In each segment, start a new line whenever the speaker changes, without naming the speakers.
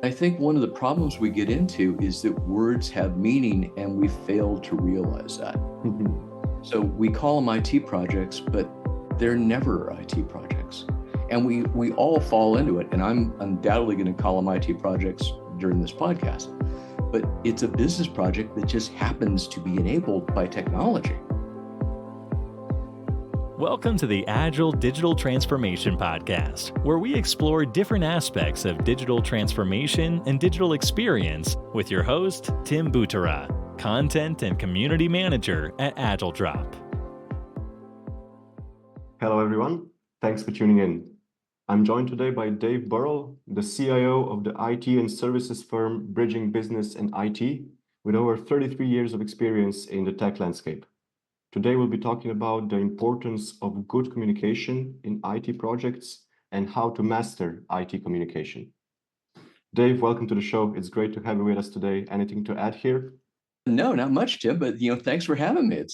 I think one of the problems we get into is that words have meaning and we fail to realize that. So we call them IT projects, but they're never IT projects. And we all fall into it. And I'm undoubtedly going to call them IT projects during this podcast. But it's a business project that just happens to be enabled by technology.
Welcome to the Agile Digital Transformation Podcast, where we explore different aspects of digital transformation and digital experience with your host, Tim Butera, Content and Community Manager at AgileDrop.
Hello, everyone. Thanks for tuning in. I'm joined today by Dave Burrill, the CIO of the IT and services firm Bridging Business and IT, with over 33 years of experience in the tech landscape. Today, we'll be talking about the importance of good communication in IT projects and how to master IT communication. Dave, welcome to the show. It's great to have you with us today. Anything to add here?
No, not much, Tim, but thanks for having me.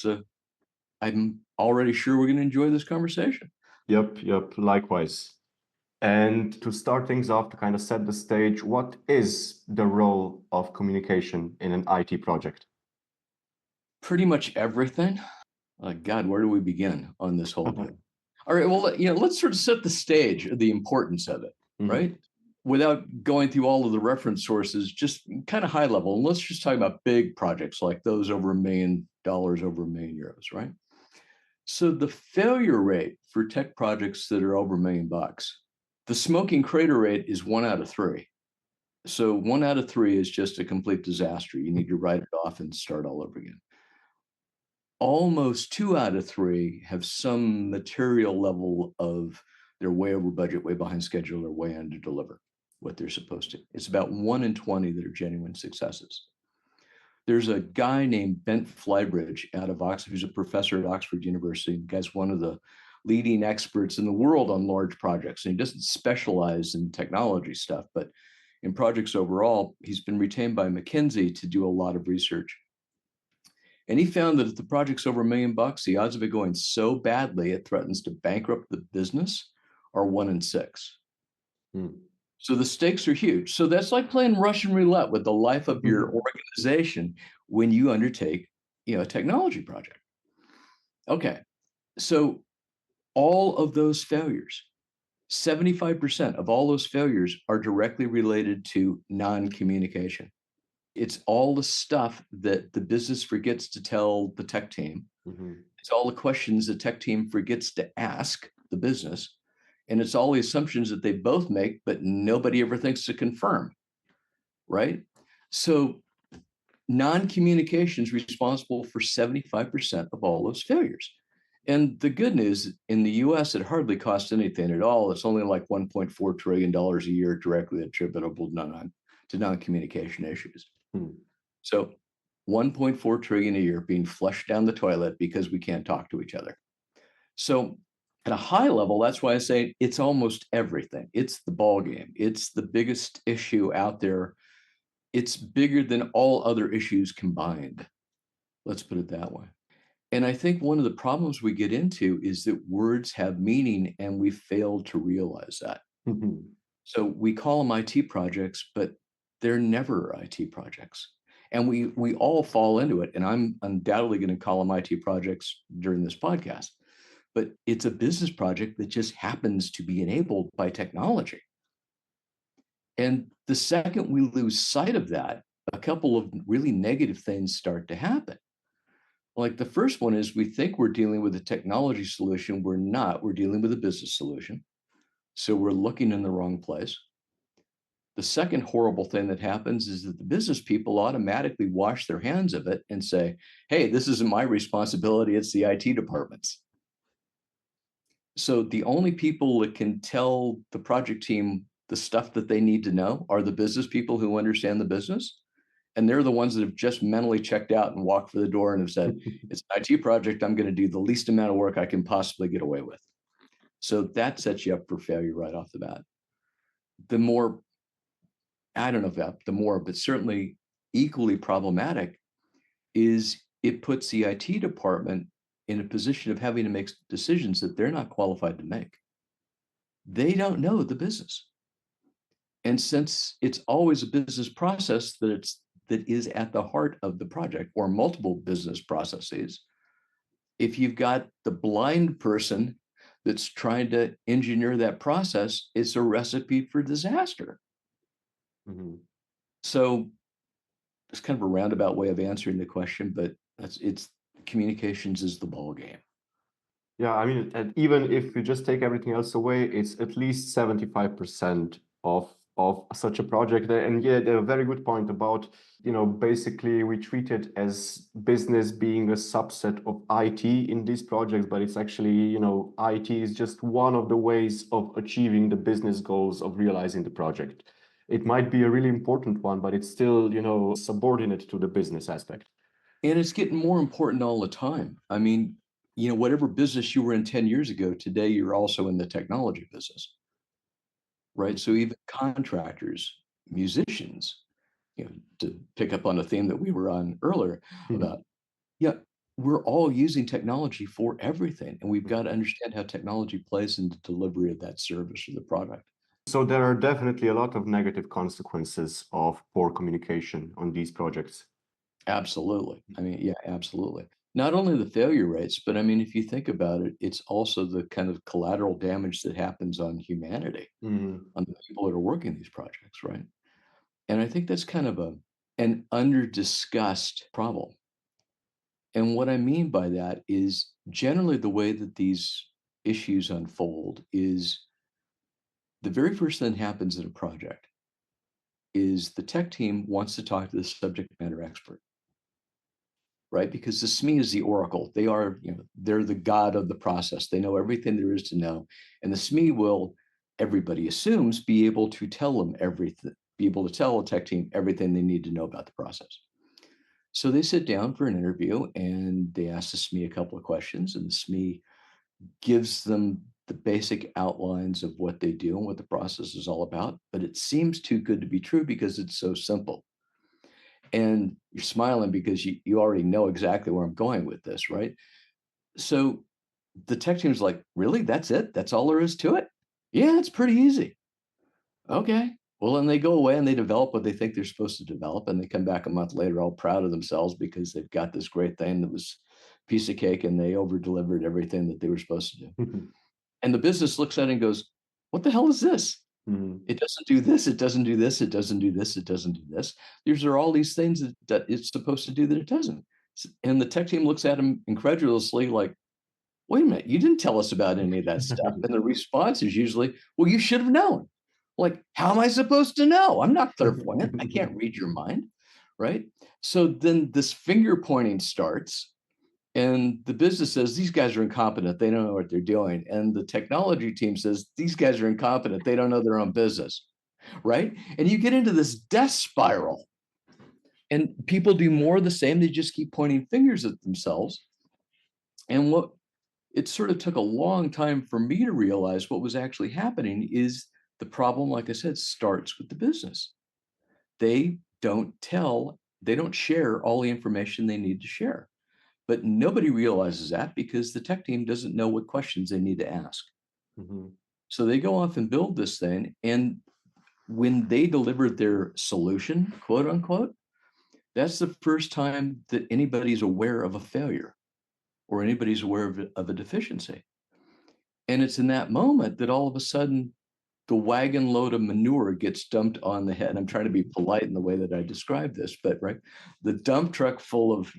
I'm already sure we're going to enjoy this conversation.
Yep, likewise. And to start things off, to kind of set the stage, what is the role of communication in an IT project?
Pretty much everything. God, where do we begin on this whole deal? All right, well, let's sort of set the stage of the importance of it, right? Without going through all of the reference sources, just kind of high level. And let's just talk about big projects like those over $1 million, over €1 million, right? So the failure rate for tech projects that are over $1 million, the smoking crater rate is 1 out of 3. So 1 out of 3 is just a complete disaster. You need to write it off and start all over again. Almost 2 out of 3 have some material level of they're way over budget, way behind schedule, or way under deliver what they're supposed to. It's about 1 in 20 that are genuine successes. There's a guy named Bent Flybridge out of Oxford, who's a professor at Oxford University. The guy's one of the leading experts in the world on large projects. And he doesn't specialize in technology stuff, but in projects overall, he's been retained by McKinsey to do a lot of research. And he found that if the project's over $1 million, the odds of it going so badly it threatens to bankrupt the business are 1 in 6. So the stakes are huge. So that's like playing Russian roulette with the life of your organization when you undertake, a technology project. Okay, so all of those failures, 75% of all those failures are directly related to non-communication. It's all the stuff that the business forgets to tell the tech team. It's all the questions the tech team forgets to ask the business. And it's all the assumptions that they both make, but nobody ever thinks to confirm, right? So non-communication is responsible for 75% of all those failures. And the good news, in the US, it hardly costs anything at all. It's only like $1.4 trillion a year directly attributable to non-communication issues. So 1.4 trillion a year being flushed down the toilet because we can't talk to each other. So at a high level, that's why I say it's almost everything. It's the ball game. It's the biggest issue out there. It's bigger than all other issues combined. Let's put it that way. And I think one of the problems we get into is that words have meaning and we fail to realize that. So we call them IT projects, but they're never IT projects. And we all fall into it. And I'm undoubtedly going to call them IT projects during this podcast. But it's a business project that just happens to be enabled by technology. And the second we lose sight of that, a couple of really negative things start to happen. Like the first one is we think we're dealing with a technology solution. We're not. We're dealing with a business solution. So we're looking in the wrong place. The second horrible thing that happens is that the business people automatically wash their hands of it and say, hey, this isn't my responsibility. It's the IT department's. So the only people that can tell the project team the stuff that they need to know are the business people who understand the business. And they're the ones that have just mentally checked out and walked for the door and have said, it's an IT project. I'm going to do the least amount of work I can possibly get away with. So that sets you up for failure right off the bat. The more, I don't know about the more, but certainly equally problematic is it puts the IT department in a position of having to make decisions that they're not qualified to make. They don't know the business. And since it's always a business process that is at the heart of the project, or multiple business processes, if you've got the blind person that's trying to engineer that process, it's a recipe for disaster.
Mhm.
So it's kind of a roundabout way of answering the question, but it's communications is the ball game.
Yeah, I mean, and even if you just take everything else away, it's at least 75% of such a project. And yeah, a very good point about, basically we treat it as business being a subset of IT in these projects, but it's actually, IT is just one of the ways of achieving the business goals of realizing the project. It might be a really important one, but it's still, subordinate to the business aspect.
And it's getting more important all the time. I mean, whatever business you were in 10 years ago, today you're also in the technology business, right? So even contractors, musicians, to pick up on a theme that we were on earlier about, yeah, we're all using technology for everything. And we've got to understand how technology plays in the delivery of that service or the product.
So there are definitely a lot of negative consequences of poor communication on these projects.
Absolutely. I mean, yeah, absolutely. Not only the failure rates, but I mean, if you think about it, it's also the kind of collateral damage that happens on humanity,
Mhm.
on the people that are working these projects, right? And I think that's kind of an under-discussed problem. And what I mean by that is generally the way that these issues unfold is the very first thing that happens in a project is the tech team wants to talk to the subject matter expert, right? Because the SME is the oracle. They are, they're the god of the process. They know everything there is to know. And the SME will, everybody assumes, be able to tell them everything, be able to tell a tech team everything they need to know about the process. So they sit down for an interview and they ask the SME a couple of questions, and the SME gives them the basic outlines of what they do and what the process is all about. But it seems too good to be true because it's so simple. And you're smiling because you already know exactly where I'm going with this, right? So the tech team's like, really? That's it? That's all there is to it? Yeah, it's pretty easy. Okay. Well, then they go away and they develop what they think they're supposed to develop. And they come back a month later all proud of themselves because they've got this great thing that was a piece of cake and they over delivered everything that they were supposed to do. And the business looks at it and goes, what the hell is this?
Mhm.
It doesn't do this. It doesn't do this. It doesn't do this. It doesn't do this. These are all these things that it's supposed to do that it doesn't. And the tech team looks at them incredulously like, wait a minute, you didn't tell us about any of that stuff. And the response is usually, well, you should have known. Like, how am I supposed to know? I'm not clairvoyant. I can't read your mind. Right. So then this finger pointing starts. And the business says, these guys are incompetent. They don't know what they're doing. And the technology team says, these guys are incompetent. They don't know their own business. Right. And you get into this death spiral. And people do more of the same. They just keep pointing fingers at themselves. And what it sort of took a long time for me to realize what was actually happening is the problem, like I said, starts with the business. They they don't share all the information they need to share. But nobody realizes that because the tech team doesn't know what questions they need to ask.
Mhm.
So they go off and build this thing. And when they delivered their solution, quote unquote, that's the first time that anybody's aware of a failure or anybody's aware of a deficiency. And it's in that moment that all of a sudden the wagon load of manure gets dumped on the head. I'm trying to be polite in the way that I describe this, but right, the dump truck full of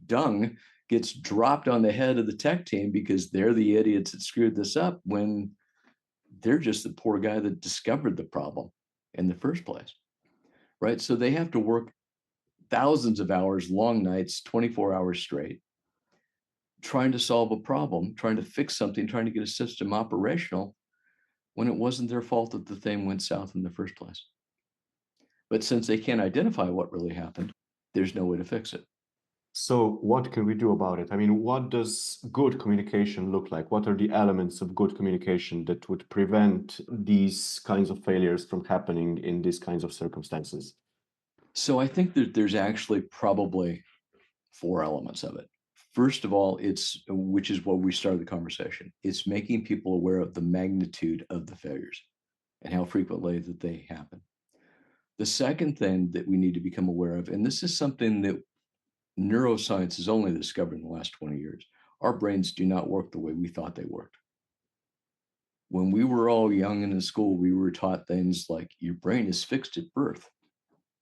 dung gets dropped on the head of the tech team because they're the idiots that screwed this up when they're just the poor guy that discovered the problem in the first place, right? So they have to work thousands of hours, long nights, 24 hours straight, trying to solve a problem, trying to fix something, trying to get a system operational when it wasn't their fault that the thing went south in the first place. But since they can't identify what really happened, there's no way to fix it.
So what can we do about it? I mean, what does good communication look like? What are the elements of good communication that would prevent these kinds of failures from happening in these kinds of circumstances?
So I think that there's actually probably four elements of it. First of all, which is what we started the conversation, it's making people aware of the magnitude of the failures. and how frequently that they happen. The second thing that we need to become aware of, and this is something that neuroscience has only discovered in the last 20 years, our brains do not work the way we thought they worked. When we were all young and in school, we were taught things like your brain is fixed at birth.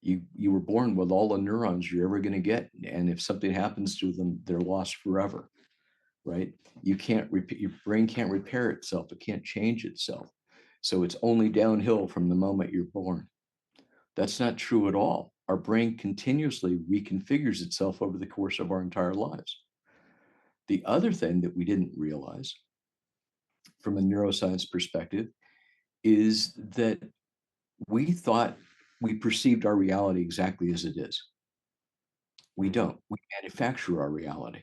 You were born with all the neurons you're ever going to get. And if something happens to them, they're lost forever, right? Your brain can't repair itself. It can't change itself. So it's only downhill from the moment you're born. That's not true at all. Our brain continuously reconfigures itself over the course of our entire lives. The other thing that we didn't realize from a neuroscience perspective is that we thought we perceived our reality exactly as it is. We don't. We manufacture our reality,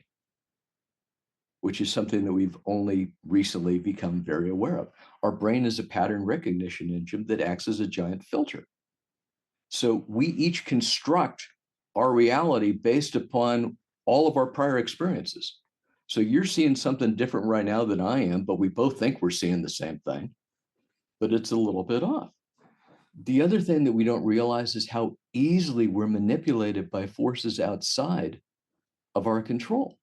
which is something that we've only recently become very aware of. Our brain is a pattern recognition engine that acts as a giant filter. So we each construct our reality based upon all of our prior experiences. So you're seeing something different right now than I am, but we both think we're seeing the same thing, but it's a little bit off. The other thing that we don't realize is how easily we're manipulated by forces outside of our control.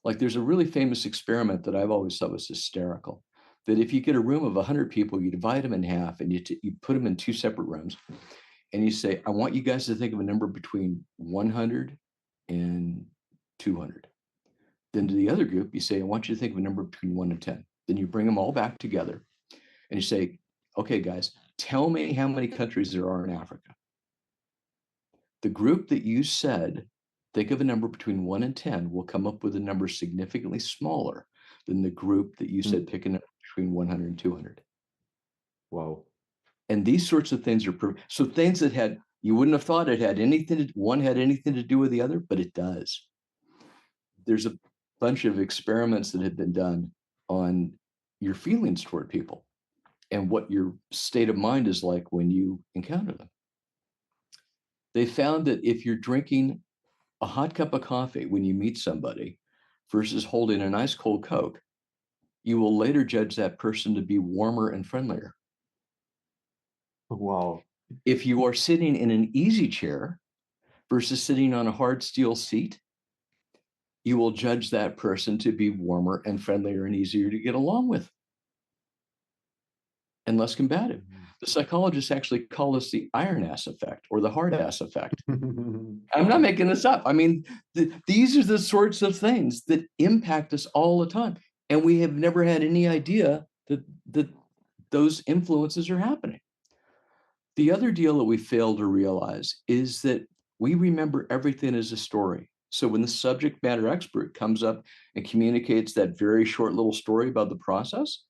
Like there's a really famous experiment that I've always thought was hysterical, that if you get a room of 100 people, you divide them in half and you put them in two separate rooms and you say, I want you guys to think of a number between 100 and 200. Then to the other group, you say, I want you to think of a number between 1 and 10. Then you bring them all back together and you say, okay, guys, tell me how many countries there are in Africa. The group that you said, think of a number between 1 and 10, will come up with a number significantly smaller than the group that you said pick a number between 100 and 200.
Wow.
And these sorts of things are so things that you wouldn't have thought it had anything to do with the other, but it does. There's a bunch of experiments that have been done on your feelings toward people and what your state of mind is like when you encounter them. They found that if you're drinking a hot cup of coffee when you meet somebody versus holding an ice cold Coke, you will later judge that person to be warmer and friendlier.
Wow.
If you are sitting in an easy chair versus sitting on a hard steel seat, you will judge that person to be warmer and friendlier and easier to get along with and less combative. The psychologists actually call this the iron ass effect or the hard ass effect. I'm not making this up. I mean, these are the sorts of things that impact us all the time. And we have never had any idea that those influences are happening. The other deal that we fail to realize is that we remember everything as a story. So when the subject matter expert comes up and communicates that very short little story about the process,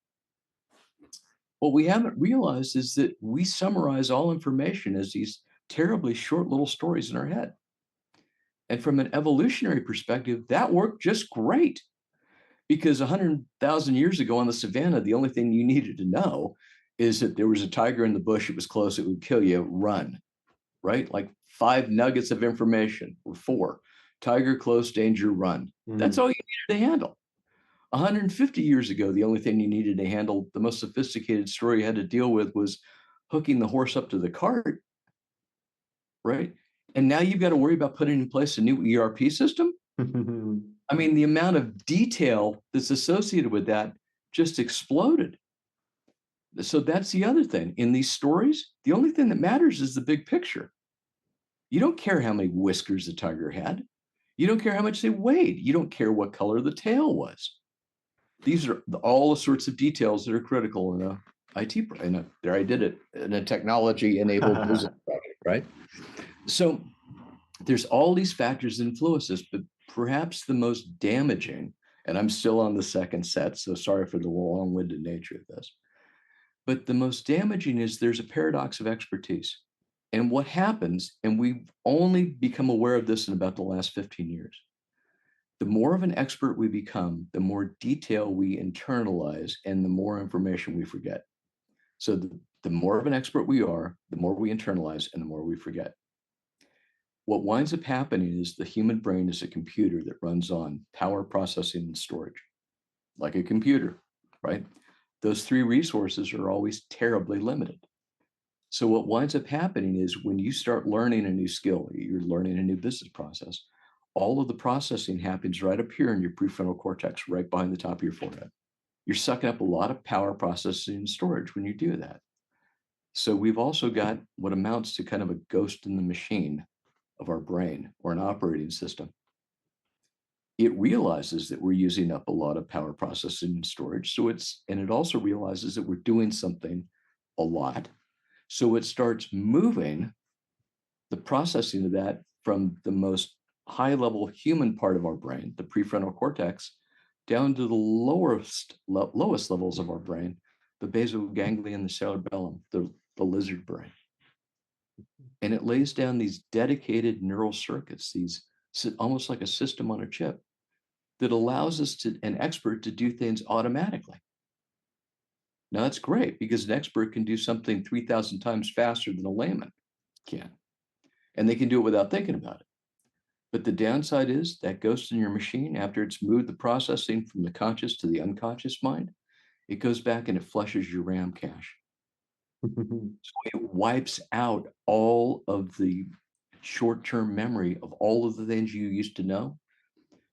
what we haven't realized is that we summarize all information as these terribly short little stories in our head. And from an evolutionary perspective, that worked just great because 100,000 years ago on the savannah, the only thing you needed to know is that there was a tiger in the bush, it was close, it would kill you, run, right? Like 5 nuggets of information or 4. Tiger, close, danger, run. That's all you needed to handle. 150 years ago, the only thing you needed to handle, the most sophisticated story you had to deal with was hooking the horse up to the cart, right? And now you've got to worry about putting in place a new ERP system. I mean, the amount of detail that's associated with that just exploded. So that's the other thing. In these stories, the only thing that matters is the big picture. You don't care how many whiskers the tiger had. You don't care how much they weighed. You don't care what color the tail was. These are all the sorts of details that are critical in a IT, there I did it, in a technology-enabled business project, right? So there's all these factors that influence us, but perhaps the most damaging, and I'm still on the second set, so sorry for the long-winded nature of this, but the most damaging is there's a paradox of expertise. And what happens, and we've only become aware of this in about the last 15 years, the more of an expert we become, the more detail we internalize and the more information we forget. So the more of an expert we are, the more we internalize and the more we forget. What winds up happening is the human brain is a computer that runs on power processing and storage, like a computer, right? those three resources are always terribly limited. So what winds up happening is when you start learning a new skill, you're learning a new business process, all of the processing happens right up here in your prefrontal cortex, right behind the top of your forehead. You're sucking up a lot of power processing and storage when you do that. So we've also got what amounts to kind of a ghost in the machine of our brain, or an operating system. It realizes that we're using up a lot of power processing and storage. And it also realizes that we're doing something a lot. So it starts moving the processing of that from the most high level human part of our brain, the prefrontal cortex, down to the lowest levels of our brain, the basal ganglia, the cerebellum, the lizard brain. And it lays down these dedicated neural circuits, these almost like a system on a chip that allows an expert to do things automatically. Now that's great because an expert can do something 3,000 times faster than a layman can. And they can do it without thinking about it. But the downside is that ghost in your machine, after it's moved the processing from the conscious to the unconscious mind, it goes back and it flushes your RAM cache. So it wipes out all of the short-term memory of all of the things you used to know.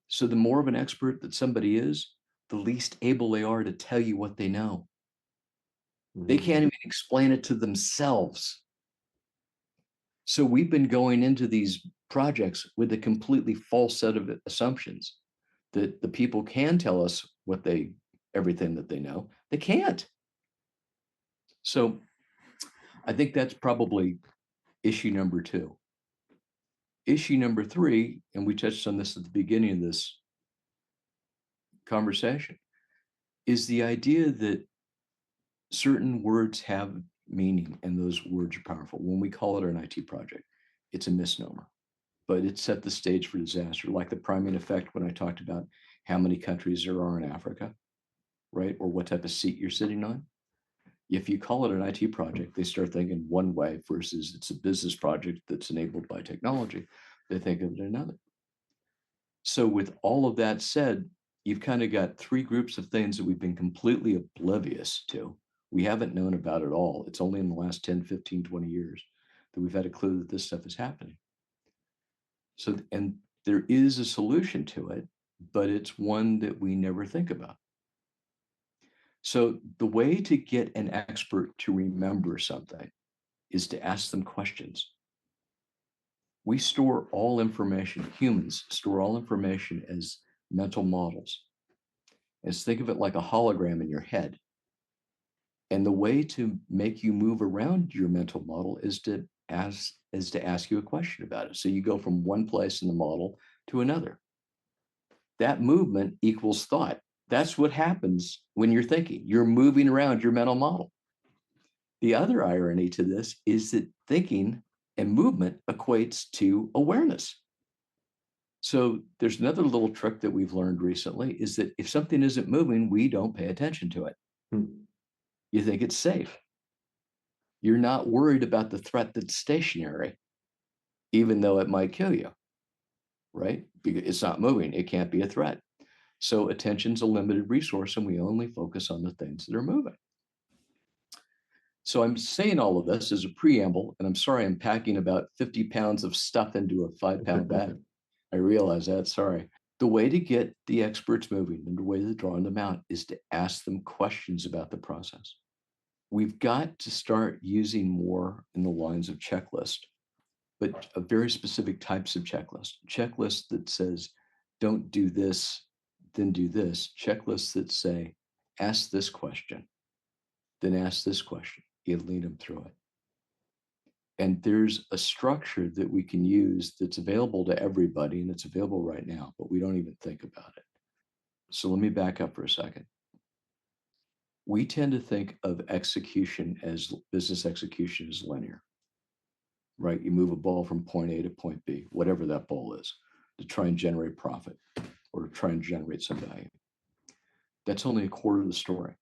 So the more of an expert that somebody is, the least able they are to tell you what they know. They can't even explain it to themselves. So we've been going into these projects with a completely false set of assumptions that the people can tell us everything that they know. They can't. So I think that's probably issue number 2. Issue number 3, and we touched on this at the beginning of this conversation, is the idea that certain words have meaning and those words are powerful. When we call it an IT project, it's a misnomer, but it set the stage for disaster, like the priming effect when I talked about how many countries there are in Africa, right? Or what type of seat you're sitting on. If you call it an IT project, they start thinking one way versus it's a business project that's enabled by technology. They think of it another. So with all of that said, you've kind of got 3 groups of things that we've been completely oblivious to. We haven't known about it all. It's only in the last 10, 15, 20 years that we've had a clue that this stuff is happening. So, and there is a solution to it, but it's one that we never think about. So the way to get an expert to remember something is to ask them questions. We store all information, humans store all information as mental models. Is think of it like a hologram in your head. And the way to make you move around your mental model is to ask you a question about it. So you go from one place in the model to another. That movement equals thought. That's what happens when you're thinking. You're moving around your mental model. The other irony to this is that thinking and movement equates to awareness. So there's another little trick that we've learned recently is that if something isn't moving, we don't pay attention to it. You think it's safe. You're not worried about the threat that's stationary, even though it might kill you, right? Because it's not moving. It can't be a threat. So attention's a limited resource and we only focus on the things that are moving. So I'm saying all of this as a preamble, and I'm sorry I'm packing about 50 pounds of stuff into a 5-pound bag. I realize that, sorry. The way to get the experts moving and the way to draw them out is to ask them questions about the process. We've got to start using more in the lines of checklist, but a very specific types of checklist. Checklist that says, don't do this, then do this. Checklists that say, ask this question, then ask this question. You lead them through it. And there's a structure that we can use that's available to everybody, and it's available right now, but we don't even think about it. So let me back up for a second. We tend to think of execution as business execution as linear, right? You move a ball from point A to point B, whatever that ball is, to try and generate profit or to try and generate some value. That's only a quarter of the story.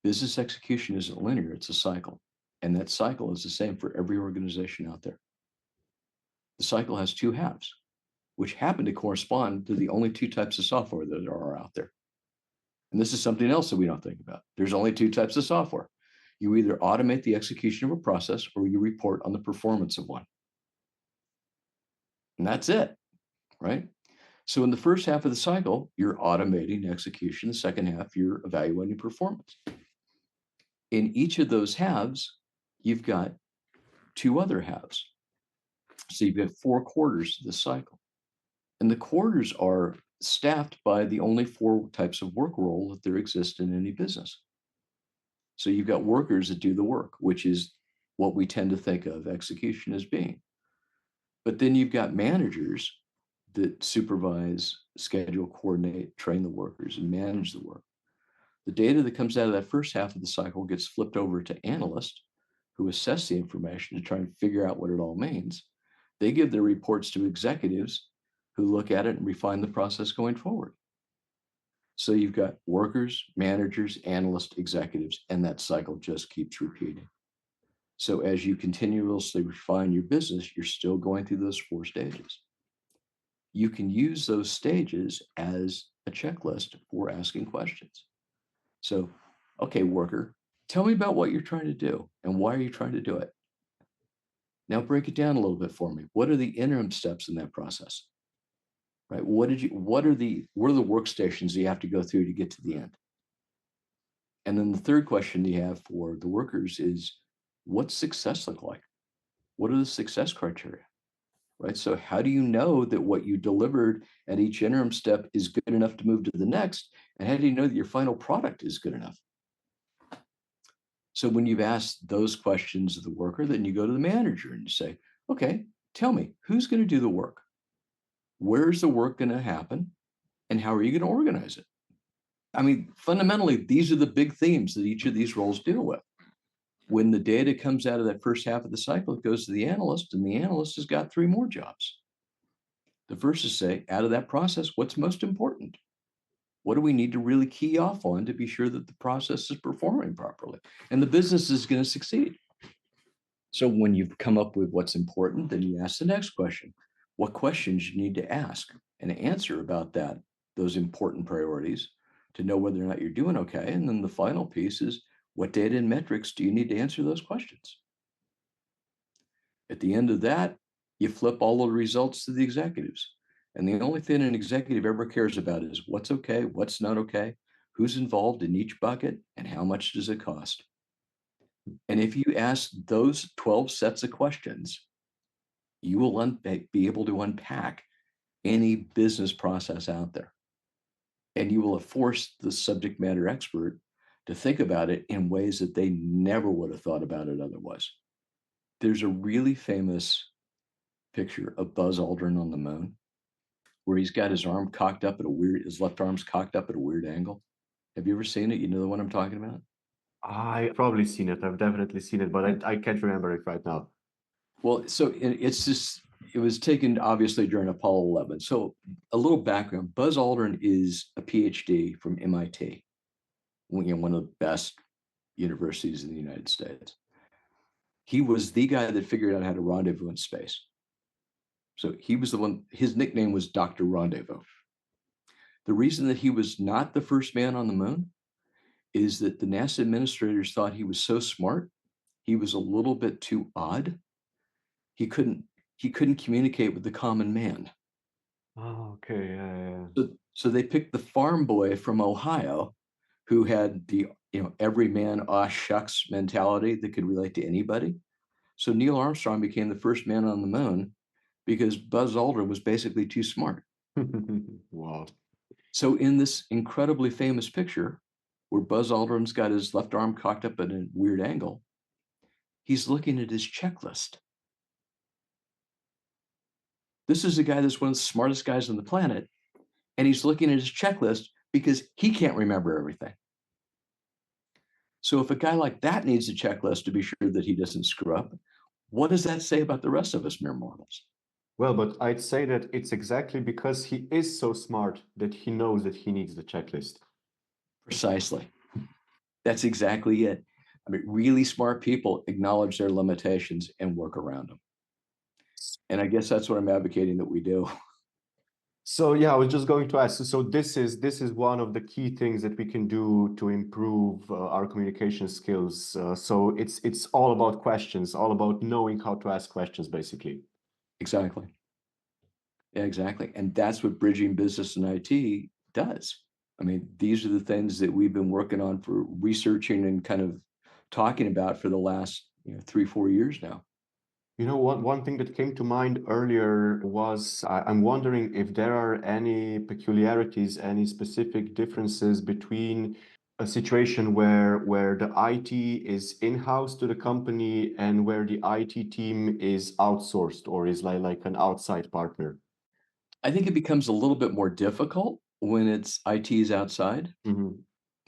Business execution isn't linear, it's a cycle. And that cycle is the same for every organization out there. The cycle has 2 halves, which happen to correspond to the only 2 types of software that are out there. And this is something else that we don't think about. There's only two types of software. You either automate the execution of a process or you report on the performance of one. And that's it, right? So in the first half of the cycle, you're automating execution. The second half, you're evaluating performance. In each of those halves, you've got two other halves. So you've got 4 quarters to the cycle. And the quarters are staffed by the only 4 types of work role that there exist in any business. So you've got workers that do the work, which is what we tend to think of execution as being. But then you've got managers that supervise, schedule, coordinate, train the workers, and manage the work. The data that comes out of that first half of the cycle gets flipped over to analysts who assess the information to try and figure out what it all means. They give their reports to executives who look at it and refine the process going forward. So you've got workers, managers, analysts, executives, and that cycle just keeps repeating. So as you continuously refine your business, you're still going through those 4 stages. You can use those stages as a checklist for asking questions. So, okay, worker, tell me about what you're trying to do and why are you trying to do it? Now break it down a little bit for me. What are the interim steps in that process? Right? What are the workstations you have to go through to get to the end? And then the third question you have for the workers is, what's success look like? What are the success criteria? Right? So how do you know that what you delivered at each interim step is good enough to move to the next? And how do you know that your final product is good enough? So when you've asked those questions of the worker, then you go to the manager and you say, okay, tell me, who's going to do the work? Where's the work going to happen? And how are you going to organize it? I mean, fundamentally, these are the big themes that each of these roles deal with. When the data comes out of that first half of the cycle, it goes to the analyst, and the analyst has got 3 more jobs. The first is say, out of that process, what's most important? What do we need to really key off on to be sure that the process is performing properly and the business is going to succeed? So when you've come up with what's important, then you ask the next question. What questions you need to ask and answer about those important priorities to know whether or not you're doing okay. And then the final piece is, what data and metrics do you need to answer those questions? At the end of that, you flip all of the results to the executives. And the only thing an executive ever cares about is what's okay, what's not okay, who's involved in each bucket, and how much does it cost? And if you ask those 12 sets of questions, you will be able to unpack any business process out there. And you will have forced the subject matter expert to think about it in ways that they never would have thought about it otherwise. There's a really famous picture of Buzz Aldrin on the moon where he's got his left arm's cocked up at a weird angle. Have you ever seen it? You know the one I'm talking about?
I've probably seen it. I've definitely seen it, but I can't remember it right now.
Well, so it was taken obviously during Apollo 11. So a little background, Buzz Aldrin is a PhD from MIT, one of the best universities in the United States. He was the guy that figured out how to rendezvous in space. So he was the one, his nickname was Dr. Rendezvous. The reason that he was not the first man on the moon is that the NASA administrators thought he was so smart, he was a little bit too odd. He couldn't communicate with the common man.
Oh, okay. Yeah.
So they picked the farm boy from Ohio who had the every man aw shucks mentality that could relate to anybody. So Neil Armstrong became the first man on the moon because Buzz Aldrin was basically too smart.
Wow.
So in this incredibly famous picture where Buzz Aldrin's got his left arm cocked up at a weird angle, he's looking at his checklist. This is a guy that's one of the smartest guys on the planet, and he's looking at his checklist because he can't remember everything. So if a guy like that needs a checklist to be sure that he doesn't screw up, what does that say about the rest of us mere mortals?
Well, but I'd say that it's exactly because he is so smart that he knows that he needs the checklist.
Precisely. That's exactly it. I mean, really smart people acknowledge their limitations and work around them. And I guess that's what I'm advocating that we do.
So yeah, I was just going to ask. So this is one of the key things that we can do to improve our communication skills. So it's all about questions, all about knowing how to ask questions, basically.
Exactly. Yeah, exactly. And that's what bridging business and IT does. I mean, these are the things that we've been working on for researching and kind of talking about for the last 3-4 years now.
You know, one thing that came to mind earlier was I'm wondering if there are any peculiarities, any specific differences between a situation where the IT is in-house to the company and where the IT team is outsourced or is like an outside partner.
I think it becomes a little bit more difficult when it's IT's outside,
Mhm,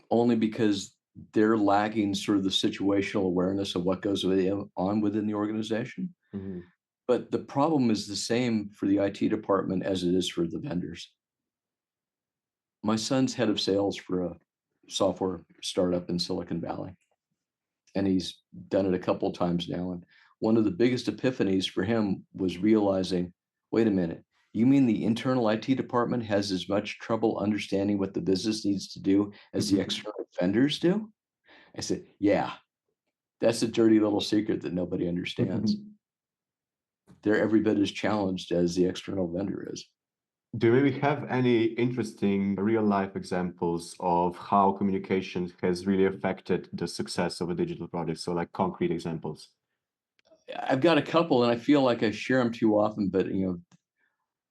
only because they're lacking sort of the situational awareness of what goes on within the organization.
mhm,
But the problem is the same for the IT department as it is for the vendors. My son's head of sales for a software startup in Silicon Valley, and he's done it a couple of times now. And one of the biggest epiphanies for him was realizing, wait a minute, you mean the internal IT department has as much trouble understanding what the business needs to do as the external vendors do? I said, yeah, that's a dirty little secret that nobody understands.
mhm.
They're every bit as challenged as the external vendor is.
Do you maybe have any interesting real life examples of how communication has really affected the success of a digital project? So like concrete examples.
I've got a couple, and I feel like I share them too often, but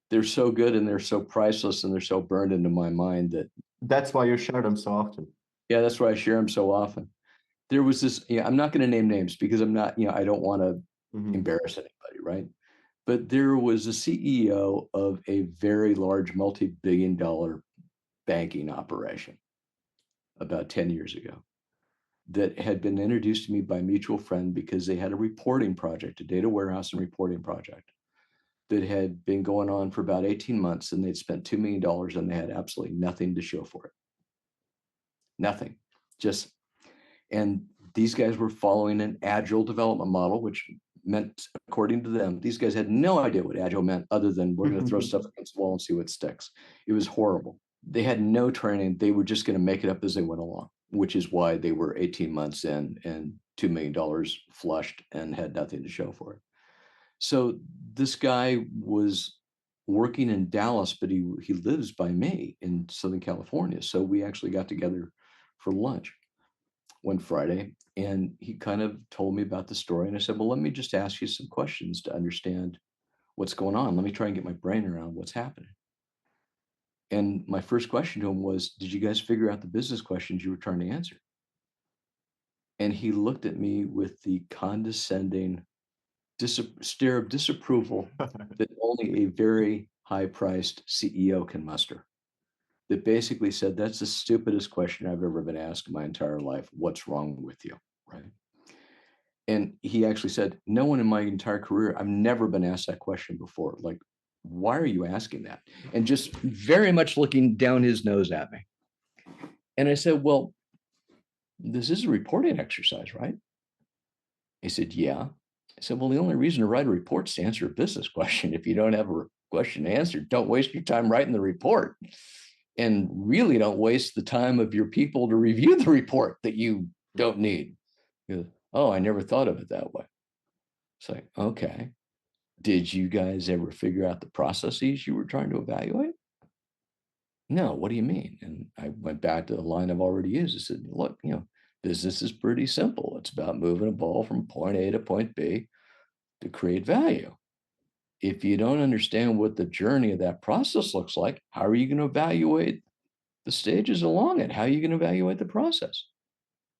they're so good and they're so priceless and they're so burned into my mind that,
That's why you share them so often.
yeah, that's why I share them so often. There was this, I'm not going to name names because I'm not, I don't want to
Mhm,
embarrass anybody, right? But there was a CEO of a very large multi-billion-dollar banking operation about 10 years ago that had been introduced to me by a mutual friend because they had a reporting project, a data warehouse and reporting project that had been going on for about 18 months, and they'd spent $2 million and they had absolutely nothing to show for it. Nothing. Just, and these guys were following an agile development model, which meant, according to them, these guys had no idea what agile meant other than we're going to throw stuff against the wall and see what sticks. It was horrible. They had no training. They were just going to make it up as they went along, which is why they were 18 months in and $2 million flushed and had nothing to show for it. So this guy was working in Dallas, but he lives by me in Southern California. So we actually got together for lunch one Friday, and he kind of told me about the story. And I said, well, let me just ask you some questions to understand what's going on. Let me try and get my brain around what's happening. And my first question to him was, did you guys figure out the business questions you were trying to answer? And he looked at me with the condescending stare of disapproval that only a very high-priced CEO can muster. That basically said, that's the stupidest question I've ever been asked in my entire life. What's wrong with you? Right. And he actually said, no one in my entire career, I've never been asked that question before. Like, why are you asking that? And just very much looking down his nose at me. And I said, well, this is a reporting exercise, right? He said, yeah. I said, well, the only reason to write a report is to answer a business question. If you don't have a question to answer, don't waste your time writing the report. And really don't waste the time of your people to review the report that you don't need. He goes, oh, I never thought of it that way. It's like, okay. Did you guys ever figure out the processes you were trying to evaluate? No, what do you mean? And I went back to the line I've already used. I said, look, business is pretty simple. It's about moving a ball from point A to point B to create value. If you don't understand what the journey of that process looks like, how are you going to evaluate the stages along it? How are you going to evaluate the process?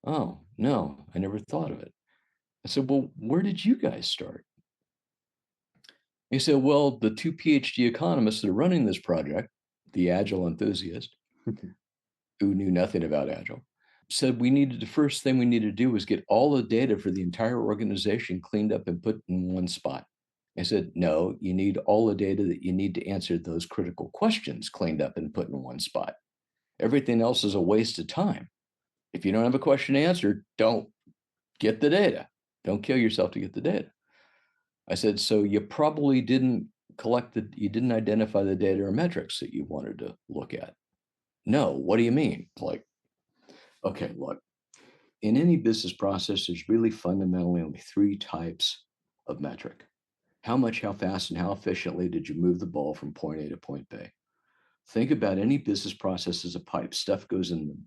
Oh, no, I never thought of it. I said, well, where did you guys start? He said, well, the two PhD economists that are running this project, the Agile enthusiast, who knew nothing about Agile, said the first thing we needed to do was get all the data for the entire organization cleaned up and put in one spot. I said, no, you need all the data that you need to answer those critical questions cleaned up and put in one spot. Everything else is a waste of time. If you don't have a question to answer, don't get the data. Don't kill yourself to get the data. I said, so you probably didn't you didn't identify the data or metrics that you wanted to look at. No, what do you mean? Like, okay, look, in any business process, there's really fundamentally only three types of metric. How much, how fast, and how efficiently did you move the ball from point A to point B? Think about any business process as a pipe. Stuff goes in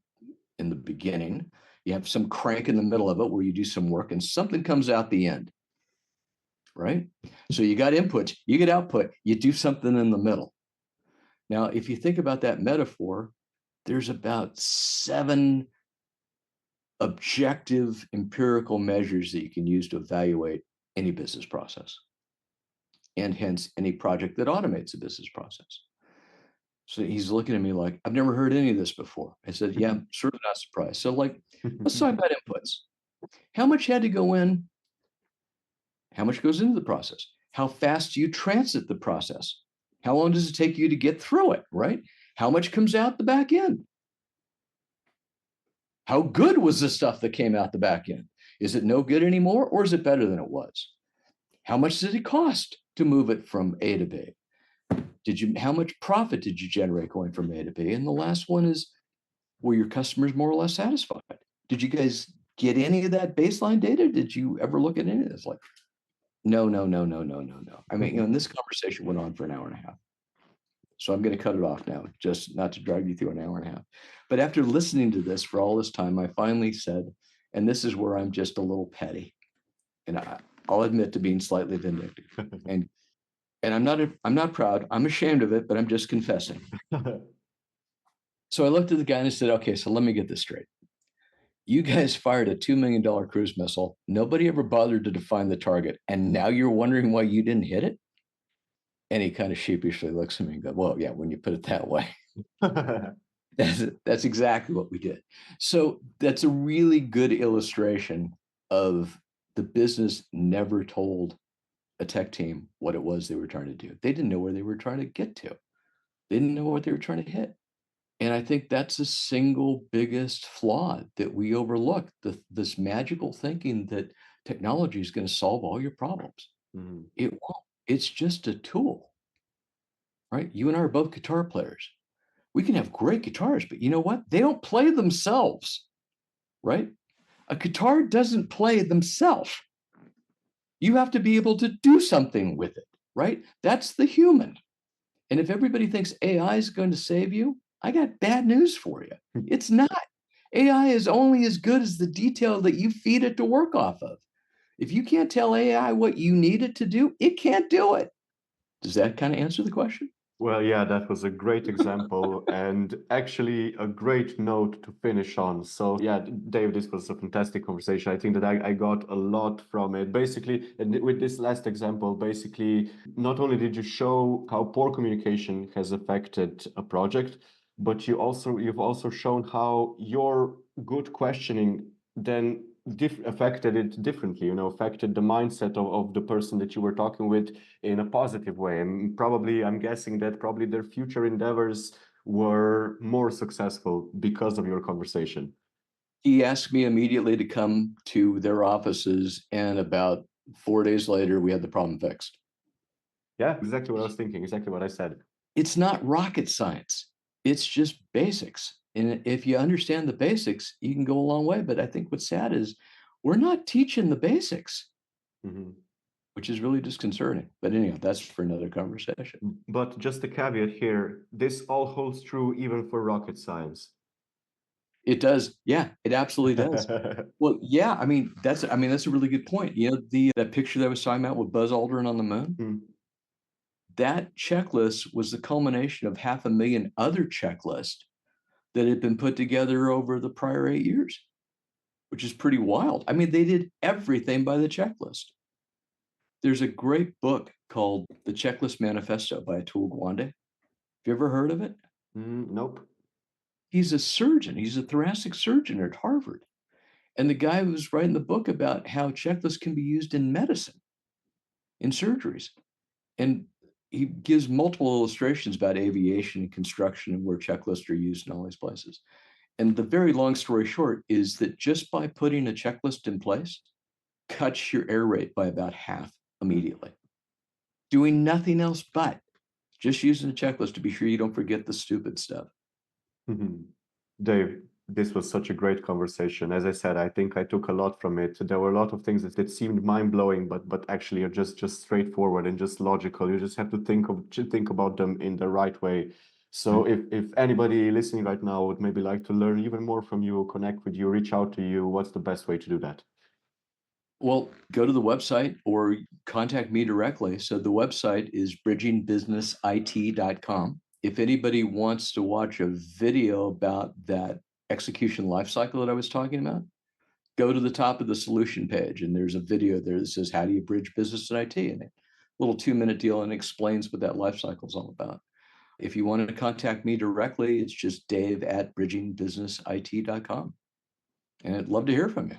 the beginning. You have some crank in the middle of it where you do some work and something comes out the end, right? So you got inputs, you get output, you do something in the middle. Now, if you think about that metaphor, there's about 7 objective empirical measures that you can use to evaluate any business process, and hence any project that automates a business process. So he's looking at me like, I've never heard any of this before. I said, yeah, I'm sort of not surprised. So like, let's talk about inputs. How much had to go in? How much goes into the process? How fast do you transit the process? How long does it take you to get through it, right? How much comes out the back end? How good was the stuff that came out the back end? Is it no good anymore, or is it better than it was? How much did it cost to move it from A to B? How much profit did you generate going from A to B? And the last one is, were your customers more or less satisfied? Did you guys get any of that baseline data? Did you ever look at any of this? Like, no. I mean, and this conversation went on for an hour and a half. So I'm going to cut it off now, just not to drag you through an hour and a half. But after listening to this for all this time, I finally said, and this is where I'm just a little petty, and I'll admit to being slightly vindictive. And I'm not proud. I'm ashamed of it, but I'm just confessing. So I looked at the guy and I said, okay, so let me get this straight. You guys fired a $2 million cruise missile. Nobody ever bothered to define the target. And now you're wondering why you didn't hit it? And he kind of sheepishly looks at me and goes, well, yeah, when you put it that way. That's exactly what we did. So that's a really good illustration of the business never told a tech team what it was they were trying to do. They didn't know where they were trying to get to. They didn't know what they were trying to hit. And I think that's the single biggest flaw that we overlook, this magical thinking that technology is going to solve all your problems. Mm-hmm. It won't. It's just a tool, right? You and I are both guitar players. We can have great guitars, but you know what? They don't play themselves, right? A guitar doesn't play themselves. You have to be able to do something with it, right? That's the human. And if everybody thinks AI is going to save you, I got bad news for you. It's not. AI is only as good as the detail that you feed it to work off of. If you can't tell AI what you need it to do, it can't do it. Does that kind of answer the question?
Well, yeah, that was a great example and actually a great note to finish on. So yeah, Dave, this was a fantastic conversation. I think that I got a lot from it. Basically, and with this last example, basically, not only did you show how poor communication has affected a project, but you've also shown how your good questioning then affected it differently, affected the mindset of the person that you were talking with in a positive way. And probably, I'm guessing that probably their future endeavors were more successful because of your conversation.
He asked me immediately to come to their offices, and about 4 days later, we had the problem fixed.
Yeah, exactly what I was thinking, exactly what I said.
It's not rocket science. It's just basics. And if you understand the basics, you can go a long way. But I think what's sad is we're not teaching the basics, which is really disconcerting. But anyhow, that's for another conversation.
But just a caveat here, this all holds true even for rocket science.
It does. Yeah, it absolutely does. Well, yeah, I mean, that's a really good point. You know, that picture that I was talking about with Buzz Aldrin on the moon? That checklist was the culmination of 500,000 other checklists that had been put together over the prior 8 years, which is pretty wild. I mean, they did everything by the checklist. There's a great book called The Checklist Manifesto by Atul Gawande. Have you ever heard of it?
Nope.
He's a surgeon. He's a thoracic surgeon at Harvard. And the guy was writing the book about how checklists can be used in medicine, in surgeries. And he gives multiple illustrations about aviation and construction and where checklists are used in all these places. And the very long story short is that just by putting a checklist in place, cuts your error rate by about half immediately. doing nothing else but just using a checklist to be sure you don't forget the stupid stuff.
Dave, this was such a great conversation. As I said, I think I took a lot from it. There were a lot of things that seemed mind-blowing, but actually are just straightforward and just logical. You just have to think about them in the right way. So if anybody listening right now would maybe like to learn even more from you, connect with you, reach out to you, what's the best way to do that?
Well, go to the website or contact me directly. So the website is bridgingbusinessit.com. If anybody wants to watch a video about that execution lifecycle that I was talking about, go to the top of the solution page and there's a video there that says, how do you bridge business and IT? And a little 2-minute deal and explains what that lifecycle is all about. If you wanted to contact me directly, it's just dave@bridgingbusinessit.com. And I'd love to hear from you.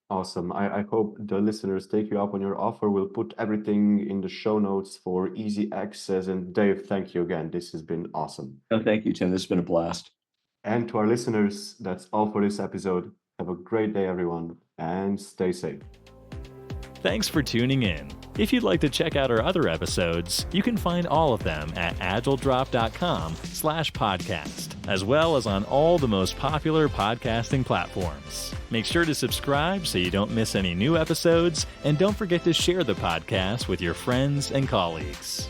Awesome. I hope the listeners take you up on your offer. We'll put everything in the show notes for easy access. And Dave, thank you again. This has been awesome.
Oh, thank you, Tim. This has been a blast.
And to our listeners, that's all for this episode. Have a great day, everyone, and stay safe.
Thanks for tuning in. If you'd like to check out our other episodes, you can find all of them at agiledrop.com/podcast, as well as on all the most popular podcasting platforms. Make sure to subscribe so you don't miss any new episodes, and don't forget to share the podcast with your friends and colleagues.